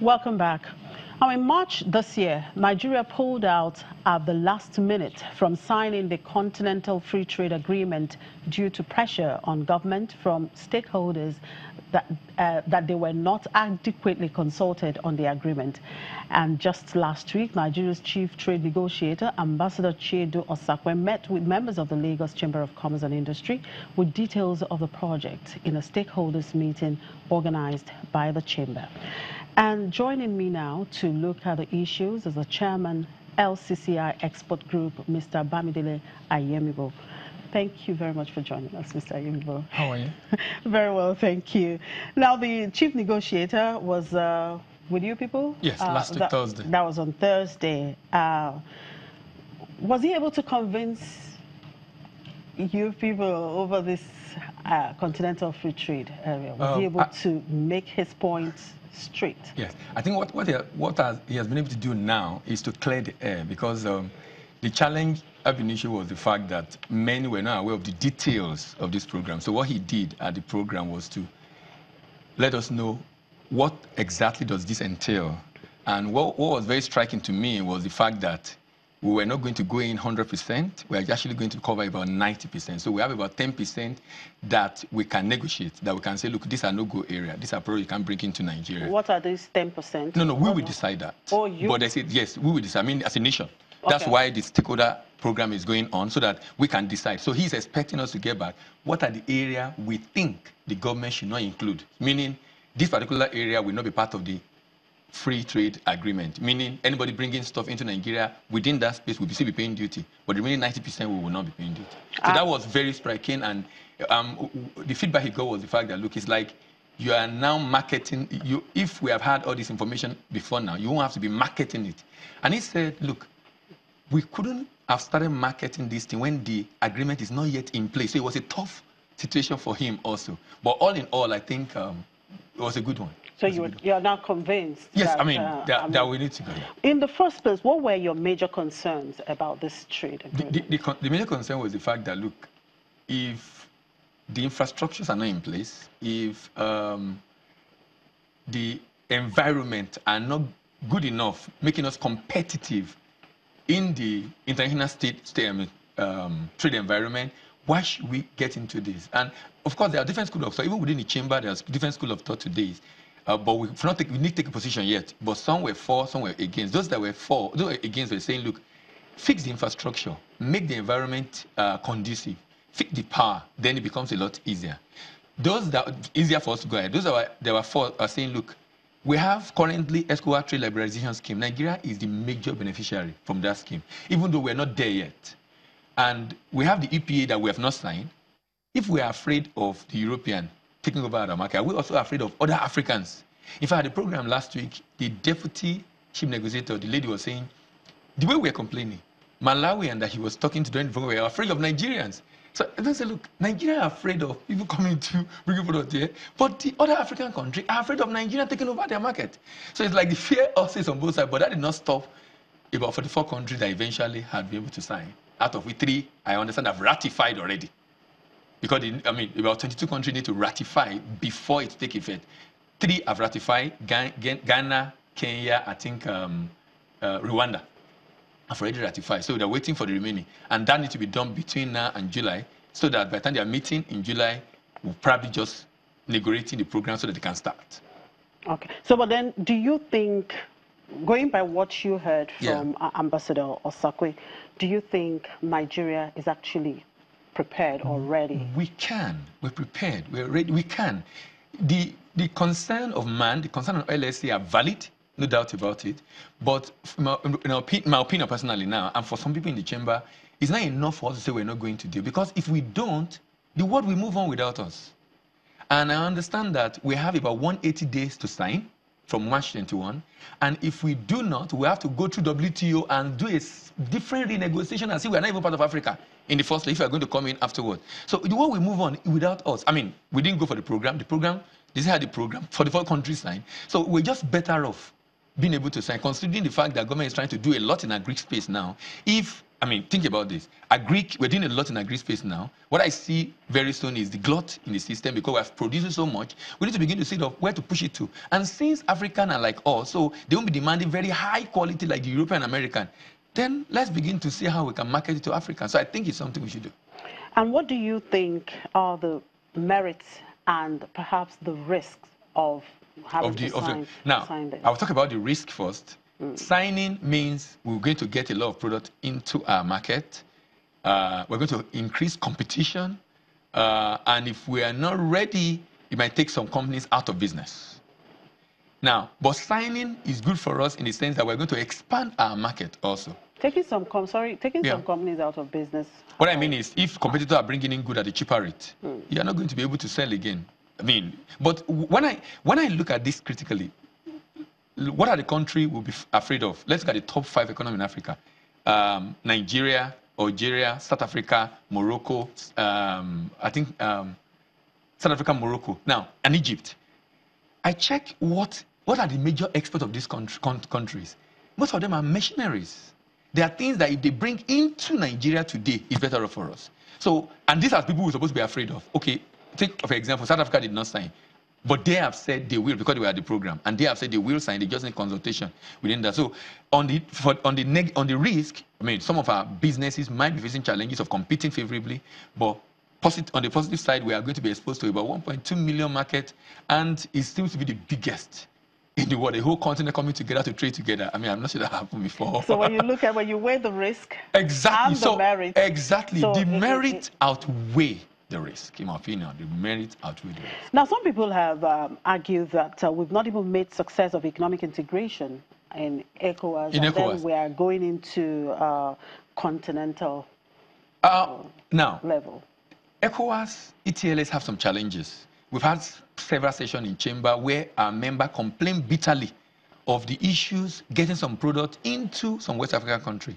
Welcome back. Now, in March this year, Nigeria pulled out at the last minute from signing the Continental Free Trade Agreement due to pressure on government from stakeholders that they were not adequately consulted on the agreement. And just last week, Nigeria's chief trade negotiator, Ambassador Chiedu Osakwe, met with members of the Lagos Chamber of Commerce and Industry with details of the project in a stakeholders meeting organized by the chamber. And joining me now to look at the issues is the chairman, LCCI Export Group, Mr. Bamidele Ayemibo. Thank you very much for joining us, Mr. Ayemibo. How are you? Very well, thank you. Now, the chief negotiator was with you people? Yes, last week, Thursday. That was on Thursday. Was he able to convince you people over this continental free trade area? Was he able to make his points straight? Yes, I think what he has been able to do now is to clear the air, because the challenge ab initio was the fact that many were not aware of the details of this program. So what he did at the program was to let us know what exactly does this entail. And what was very striking to me was the fact that we were not going to go in 100%. We are actually going to cover about 90%. So we have about 10% that we can negotiate, that we can say, look, these are no-go area. These are products you can bring into Nigeria. What are these 10%? No, we will decide that. Oh, you? But I said, yes, we will decide. I mean, as a nation. Okay. That's why the stakeholder program is going on, so that we can decide. So he's expecting us to get back what are the area we think the government should not include, meaning this particular area will not be part of the free trade agreement, meaning anybody bringing stuff into Nigeria within that space will still be paying duty, but the remaining 90% we will not be paying duty. So that was very striking, and the feedback he got was the fact that, look, it's like you are now marketing, if we have had all this information before now, you won't have to be marketing it. And he said, look, we couldn't have started marketing this thing when the agreement is not yet in place. So it was a tough situation for him also. But all in all, I think it was a good one. So you're now convinced? Yes, that, I mean, that we need to go. In the first place, what were your major concerns about this trade agreement? The major concern was the fact that, look, if the infrastructures are not in place, if the environment are not good enough, making us competitive in the international trade environment, why should we get into this? And of course, there are different schools of thought. Even within the chamber, there's different schools of thought today. But we need to take a position yet. But some were for, some were against. Those that were for, those were against, were saying, look, fix the infrastructure, make the environment conducive, fix the power, then it becomes a lot easier. Those that are easier for us to go ahead, those that were for are saying, look, we have currently ESCOWA trade liberalization scheme. Nigeria is the major beneficiary from that scheme, even though we're not there yet. And we have the EPA that we have not signed. If we are afraid of the European taking over our market, we're also afraid of other Africans. In fact, the program last week, the deputy chief negotiator, the lady was saying, the way we're complaining, Malawian that he was talking to during the program, we're afraid of Nigerians. So they say, look, Nigeria are afraid of people coming to bring people out there, but the other African countries are afraid of Nigeria taking over their market. So it's like the fear also is on both sides, but that did not stop about 44 countries that eventually had been able to sign. Out of which 3, I understand, have ratified already. Because, about 22 countries need to ratify before it takes effect. 3 have ratified, Ghana, Kenya, I think Rwanda have already ratified. So they're waiting for the remaining. And that needs to be done between now and July, so that by the time they're meeting in July, we'll probably just negotiating the program so that they can start. Okay. So, but then, do you think, going by what you heard from Ambassador Osakwe, do you think Nigeria is actually prepared or ready? We can. We're prepared. We're ready. We can. The concern of man, the concern of LSC are valid, no doubt about it. But my opinion personally now, and for some people in the chamber, it's not enough for us to say we're not going to do. Because if we don't, the world will move on without us. And I understand that we have about 180 days to sign from March 21. And if we do not, we have to go through WTO and do a different renegotiation and see we're not even part of Africa in the first place if we're going to come in afterward. So the world will move on without us. I mean, we didn't go for the program. The program, this had the program for the 4 countries signed. So we're just better off been able to sign, considering the fact that government is trying to do a lot in agri space now. Think about this. We're doing a lot in agri space now. What I see very soon is the glut in the system because we're producing so much. We need to begin to see where to push it to. And since African are like us, so they won't be demanding very high quality like the European American, then let's begin to see how we can market it to Africa. So I think it's something we should do. And what do you think are the merits and perhaps the risks of having to sign this? I'll talk about the risk first. Signing means we're going to get a lot of product into our market. We're going to increase competition. And if we are not ready, it might take some companies out of business. Now, but signing is good for us in the sense that we're going to expand our market also. Taking some companies out of business. What I mean is, if competitors are bringing in good at a cheaper rate, you're not going to be able to sell again. But when I look at this critically, what are the countries we'll be afraid of? Let's look at the top 5 economies in Africa. Nigeria, Algeria, South Africa, Morocco, South Africa, Morocco. Now, and Egypt. I check what are the major exports of these countries. Most of them are machineries. There are things that if they bring into Nigeria today, it's better off for us. So, and these are people we're supposed to be afraid of. Okay, take, for example, South Africa did not sign. But they have said they will because they were at the program, and they have said they will sign. They just need consultation within that. So on the risk, some of our businesses might be facing challenges of competing favorably, but on the positive side, we are going to be exposed to about 1.2 million market, and it seems to be the biggest in the world. The whole continent coming together to trade together. I'm not sure that happened before. So when you weigh the risk, exactly, and the merit, exactly, so the merit outweigh the risk, in my opinion. The merit outweighs the risk. Now, some people have argued that we've not even made success of economic integration in ECOWAS, then we are going into continental level. ECOWAS, ETLs have some challenges. We've had several sessions in chamber where our member complained bitterly of the issues getting some product into some West African country.